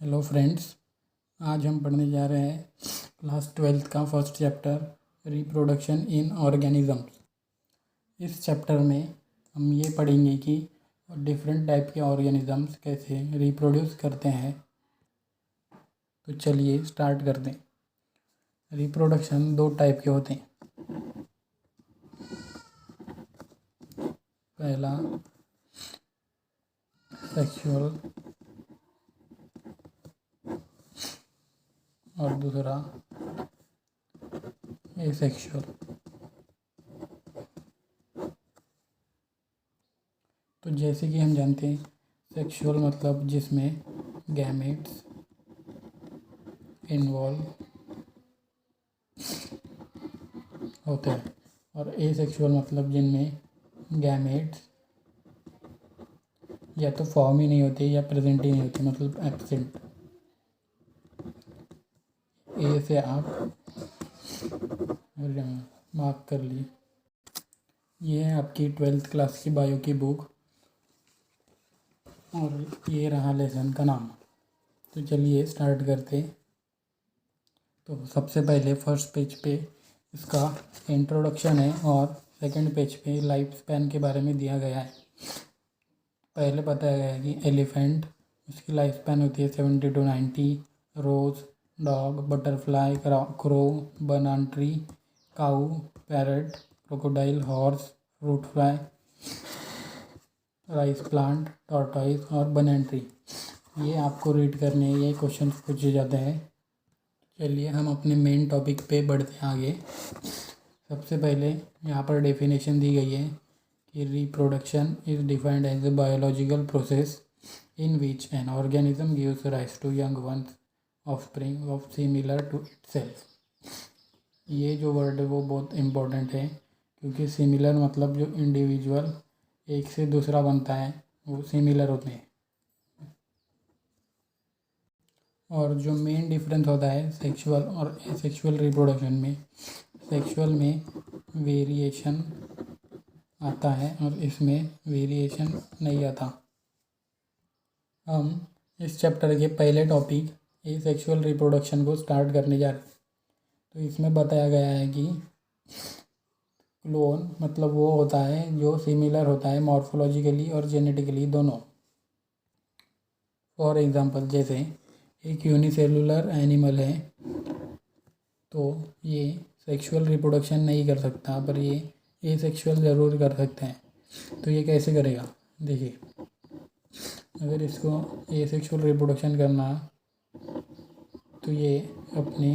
Hello friends. आज हम पढ़ने जा रहे हैं क्लास 12th का first chapter reproduction in organisms. इस चैप्टर में हम ये पढ़ेंगे कि डिफरेंट टाइप के ऑर्गेनिजम्स कैसे रिप्रोड्यूस करते हैं। तो चलिए स्टार्ट करते हैं। रिप्रोडक्शन दो टाइप के होते हैं। पहला सेक्सुअल और दूसरा एसेक्सुअल। तो जैसे कि हम जानते हैं सेक्सुअल मतलब जिसमें गैमेट्स इन्वॉल्व होते हैं, और एसेक्सुअल मतलब जिनमें गैमेट्स या तो फॉर्म ही नहीं होते या प्रेजेंट ही नहीं होते, मतलब एब्सेंट। ए से आप मार्क कर लिए। ये है आपकी 12th क्लास की बायो की बुक और ये रहा लेसन का नाम। तो चलिए स्टार्ट करते। तो सबसे पहले फर्स्ट पेज पे इसका इंट्रोडक्शन है और सेकंड पेज पे लाइफ स्पैन के बारे में दिया गया है। पहले बताया गया है कि एलिफेंट, उसकी लाइफ स्पैन होती है 70 to 90। Rose, dog, butterfly, crow, banana tree, cow, parrot, crocodile, horse, fruit fly, rice plant, tortoise और बनाना ट्री। ये आपको रीड करने, ये क्वेश्चन पूछे जाते हैं। चलिए हम अपने मेन टॉपिक पे बढ़ते हैं आगे। सबसे पहले यहाँ पर डेफिनेशन दी गई है कि reproduction is defined as a biological process in which an organism gives rise to young ones offspring of similar to itself। ये जो वर्ड है वो बहुत इम्पोर्टेंट है, क्योंकि सिमिलर मतलब जो इंडिविजुअल एक से दूसरा बनता है वो सिमिलर होते हैं। और जो मेन डिफरेंस होता है सेक्सुअल और एसेक्सुअल रिप्रोडक्शन में, सेक्सुअल में वेरिएशन आता है और इसमें वेरिएशन नहीं आता। हम इस चैप्टर के पहले टॉपिक एसेक्सुअल रिप्रोडक्शन को स्टार्ट करने जा रहे हैं। तो इसमें बताया गया है कि क्लोन मतलब वो होता है जो सिमिलर होता है मॉर्फोलॉजिकली और जेनेटिकली दोनों। फॉर एग्जांपल जैसे एक यूनिसेलुलर एनिमल है तो ये सेक्सुअल रिप्रोडक्शन नहीं कर सकता, पर ये एसेक्सुअल ज़रूर कर सकते हैं। तो ये कैसे करेगा, देखिए। अगर इसको एसेक्सुअल रिप्रोडक्शन करना तो ये अपने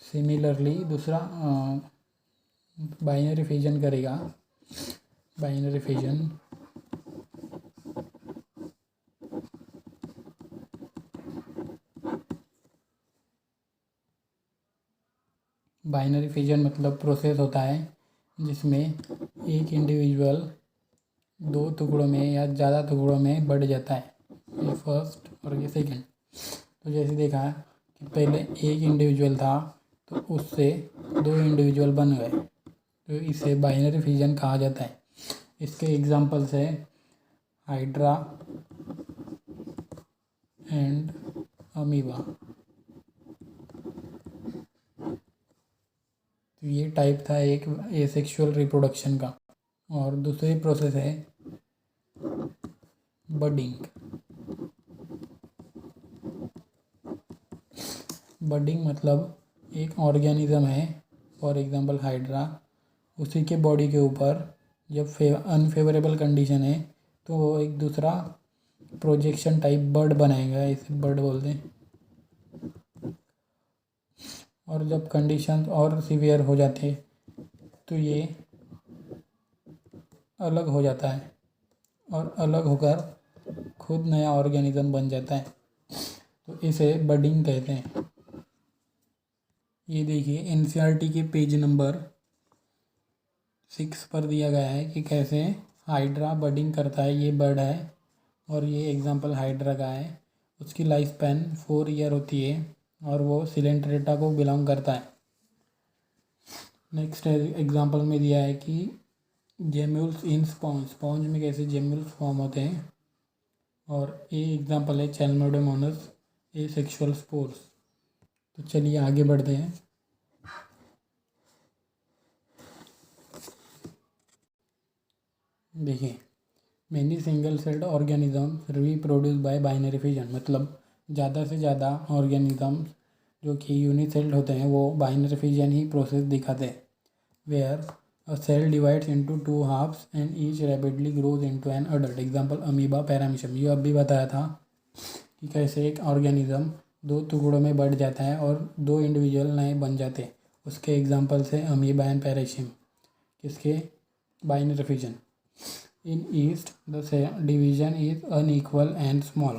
सिमिलरली दूसरा बाइनरी फिजन करेगा। बाइनरी फिजन बाइनरी फिजन मतलब प्रोसेस होता है जिसमें एक इंडिविजुअल दो टुकड़ों में या ज़्यादा टुकड़ों में बढ़ जाता है, ये फर्स्ट और ये सेकंड। तो जैसे देखा कि पहले एक इंडिविजुअल था तो उससे दो इंडिविजुअल बन गए, तो इसे बाइनरी फिजन कहा जाता है। इसके एग्जांपल्स है हाइड्रा एंड अमीबा। तो ये टाइप था एक एसेक्सुअल रिप्रोडक्शन का। और दूसरी प्रोसेस है बडिंग। बडिंग मतलब एक ऑर्गेनिज्म है, फॉर एग्जांपल हाइड्रा, उसी के बॉडी के ऊपर जब अनफेवरेबल कंडीशन है तो वो एक दूसरा प्रोजेक्शन टाइप बर्ड बनाएगा, इसे बर्ड बोलते हैं। और जब कंडीशन और सीवियर हो जाते तो ये अलग हो जाता है और अलग होकर खुद नया ऑर्गेनिज्म बन जाता है, तो इसे बडिंग कहते हैं। ये देखिए एनसीईआरटी के पेज नंबर 6 पर दिया गया है कि कैसे हाइड्रा बडिंग करता है। ये बर्ड है और ये एग्जांपल हाइड्रा का है। उसकी लाइफ स्पैन 4 ईयर होती है और वो सिलेंट्रेटा को बिलोंग करता है। नेक्स्ट एग्जांपल में दिया है कि जेम्यूल्स इन स्पॉन्ज, स्पॉन्ज में कैसे जेम्यूल्स फॉर्म होते हैं। और ए एग्जाम्पल है चैल्मोडोमोनास ए सेक्सुअल स्पोर्स। तो चलिए आगे बढ़ते हैं। देखिए, many single celled organism reproduce by binary fission, मतलब ज़्यादा से ज़्यादा ऑर्गेनिज्म जो कि यूनिसेल्ड होते हैं वो बाइनरी फिजन ही प्रोसेस दिखाते हैं। Where a cell divides into two halves and each rapidly grows into an adult. Example amoeba, paramecium. ये अभी बताया था कि कैसे एक ऑर्गेनिज्म दो टुकड़ों में बढ़ जाता है और दो इंडिविजुअल नए बन जाते हैं। उसके एग्जांपल्स है अमीबा एंड पैरामीशियम। किसके? Binary fission. In yeast, the division is unequal and small.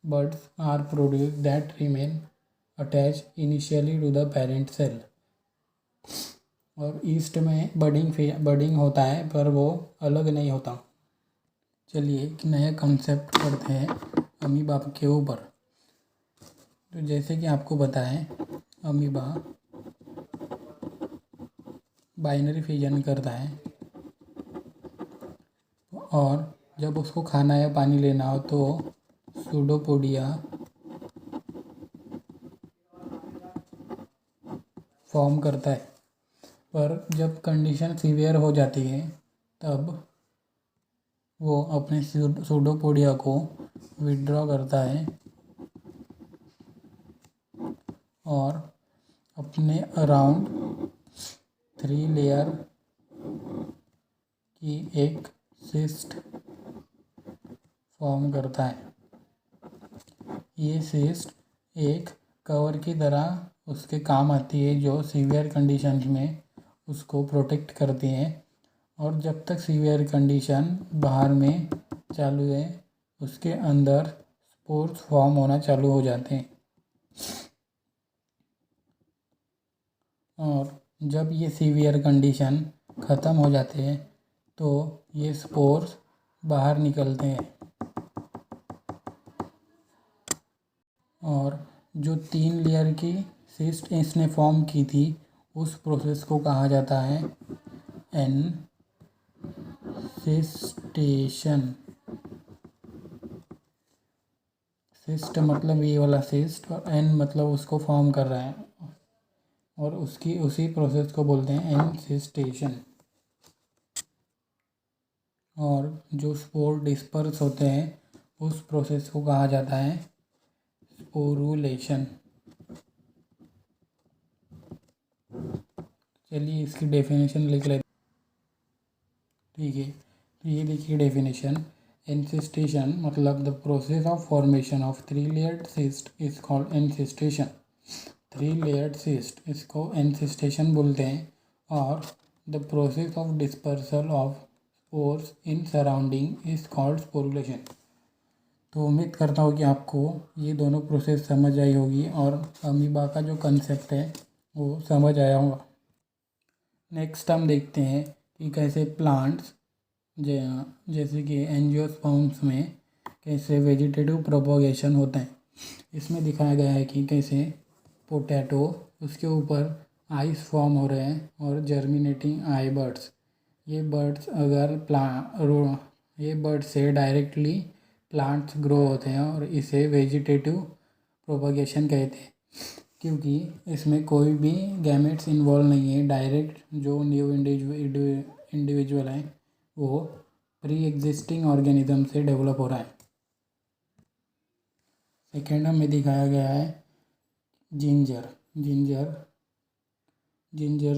Buds are produced that remain attached initially to the parent cell. और ईस्ट में बडिंग होता है पर वो अलग नहीं होता। चलिए एक नया कंसेप्ट पढ़ते हैं अमीबा के ऊपर। तो जैसे कि आपको पता है अमीबा बाइनरी फिजन करता है और जब उसको खाना या पानी लेना हो तो सूडोपोडिया फॉर्म करता है। पर जब कंडीशन सीवियर हो जाती है तब वो अपने सूडोपोडिया को विड्रॉ करता है और अपने अराउंड 3 लेयर की एक सिस्ट फॉर्म करता है। ये सिस्ट एक कवर की तरह उसके काम आती है जो सीवियर कंडीशंस में उसको प्रोटेक्ट करती है। और जब तक सीवियर कंडीशन बाहर में चालू है उसके अंदर स्पोर्स फॉर्म होना चालू हो जाते हैं। और जब ये सीवियर कंडीशन ख़त्म हो जाते हैं तो ये स्पोर्स बाहर निकलते हैं और जो 3 लेयर की सिस्ट इसने फॉर्म की थी उस प्रोसेस को कहा जाता है एनसिस्टेशन। सिस्ट मतलब ये वाला सिस्ट और एन मतलब उसको फॉर्म कर रहा है और उसी प्रोसेस को बोलते हैं एनसिस्टेशन। और जो स्पोर डिस्पर्स होते हैं उस प्रोसेस को कहा जाता है स्पोरुलेशन। चलिए इसकी डेफिनेशन लिख लेते। ठीक है, तो ये देखिए डेफिनेशन। एनसिस्टेशन मतलब the process of formation of 3 layered cyst is called encystation. 3 layered cyst इसको एनसिस्टेशन बोलते हैं। और the process of dispersal of spores in surrounding is called sporulation. तो उम्मीद करता हूँ कि आपको ये दोनों प्रोसेस समझ आई होगी और अमीबा का जो कंसेप्ट है वो समझ आया होगा। नेक्स्ट हम देखते हैं कि कैसे प्लांट्स जैसे कि एंजियोस्पर्म्स में कैसे वेजिटेटिव प्रोपोगेशन होता है। इसमें दिखाया गया है कि कैसे पोटैटो उसके ऊपर आइस फॉर्म हो रहे हैं और जर्मिनेटिंग आई बर्ड्स। ये बर्ड्स ये बर्ड्स से डायरेक्टली प्लांट्स ग्रो होते हैं और इसे वेजिटेटिव प्रोपगेशन कहते हैं क्योंकि इसमें कोई भी गैमेट्स इन्वॉल्व नहीं है। डायरेक्ट जो न्यू इंडिविजुअल है वो प्री एग्जिस्टिंग ऑर्गेनिज्म से डेवलप हो रहा है। सेकेंड में दिखाया गया है जिंजर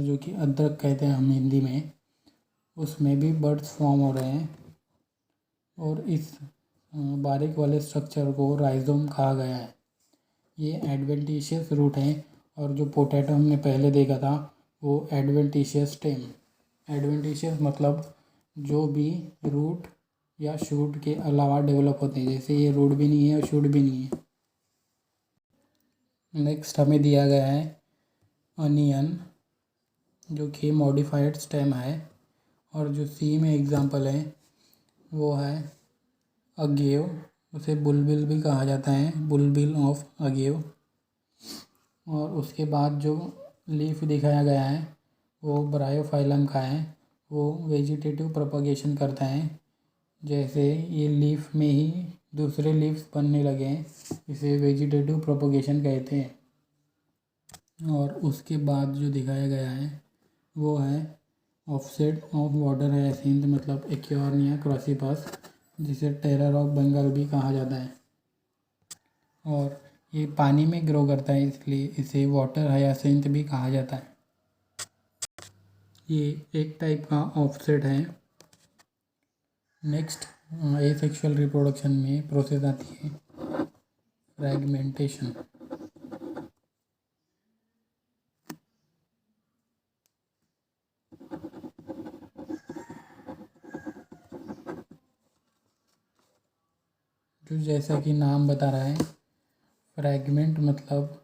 जो कि अदरक कहते हैं हम हिंदी में। उसमें भी बर्ड्स फॉर्म हो रहे हैं और इस बारीक वाले स्ट्रक्चर को राइजोम कहा गया है। ये एडवेंटिशियस रूट है और जो पोटैटो हमने पहले देखा था वो एडवेंटिशियस स्टेम। एडवेंटिशियस मतलब जो भी रूट या शूट के अलावा डेवलप होते हैं, जैसे ये रूट भी नहीं है और शूट भी नहीं है। नेक्स्ट हमें दिया गया है अनियन जो कि मॉडिफाइड स्टेम है और जो सी में एग्जांपल है वो है अगेव। उसे बुलबिल भी कहा जाता है, बुलबिल ऑफ अगेव। और उसके बाद जो लीफ दिखाया गया है वो ब्रायोफाइलम का है। वो वेजिटेटिव प्रोपगेशन करता है। जैसे ये लीफ में ही दूसरे लीव्स बनने लगे, इसे वेजिटेटिव प्रोपोगेशन कहते हैं। और उसके बाद जो दिखाया गया है वो है ऑफसेट ऑफ वाटर हायासिंथ मतलब एक्योर्निया क्रॉसिपस, जिसे टेरर ऑफ बंगाल भी कहा जाता है। और ये पानी में ग्रो करता है, इसलिए इसे वाटर हायासिंथ भी कहा जाता है। ये एक टाइप का ऑफसेट है। नेक्स्ट एसेक्सुअल रिप्रोडक्शन में प्रोसेस आती है फ्रैगमेंटेशन। जो जैसा कि नाम बता रहा है, फ्रैगमेंट मतलब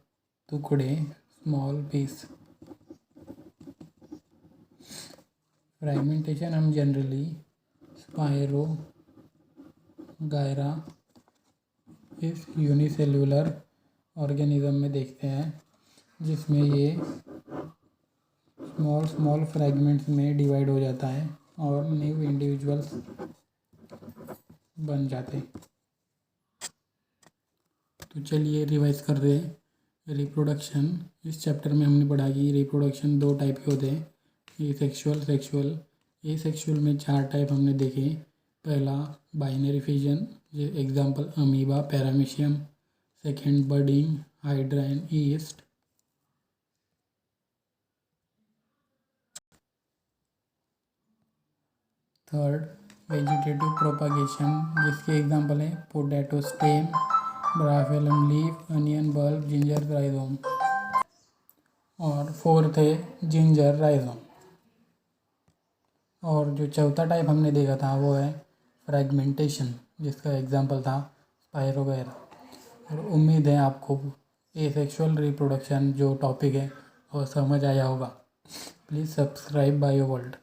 टुकड़े, स्मॉल पीस। फ्रैगमेंटेशन हम जनरली स्पायरो गायरा इस यूनिसेल्युलर ऑर्गेनिज्म में देखते हैं, जिसमें ये स्मॉल स्मॉल फ्रैगमेंट्स में डिवाइड हो जाता है और न्यू इंडिविजुअल्स बन जाते। तो चलिए रिवाइज कर रहे हैं रिप्रोडक्शन। इस चैप्टर में हमने पढ़ा कि रिप्रोडक्शन 2 टाइप के होते हैं, एसेक्सुअल, सेक्सुअल। एसेक्सुअल में 4 टाइप हमने देखे। पहला binary fission, example amoeba, paramecium. Second budding, hydra and yeast. Third vegetative propagation, जिसके एग्जांपल है potato stem, bryophyllum leaf, onion bulb, ginger rhizome. और फोर्थ है जिंजर राइजोम। और जो चौथा टाइप हमने देखा था वो है फ्रैगमेंटेशन, जिसका एग्जांपल था स्पायरोगैरा। और उम्मीद है आपको एसेक्सुअल रिप्रोडक्शन जो टॉपिक है वो समझ आया होगा। Please subscribe bio world.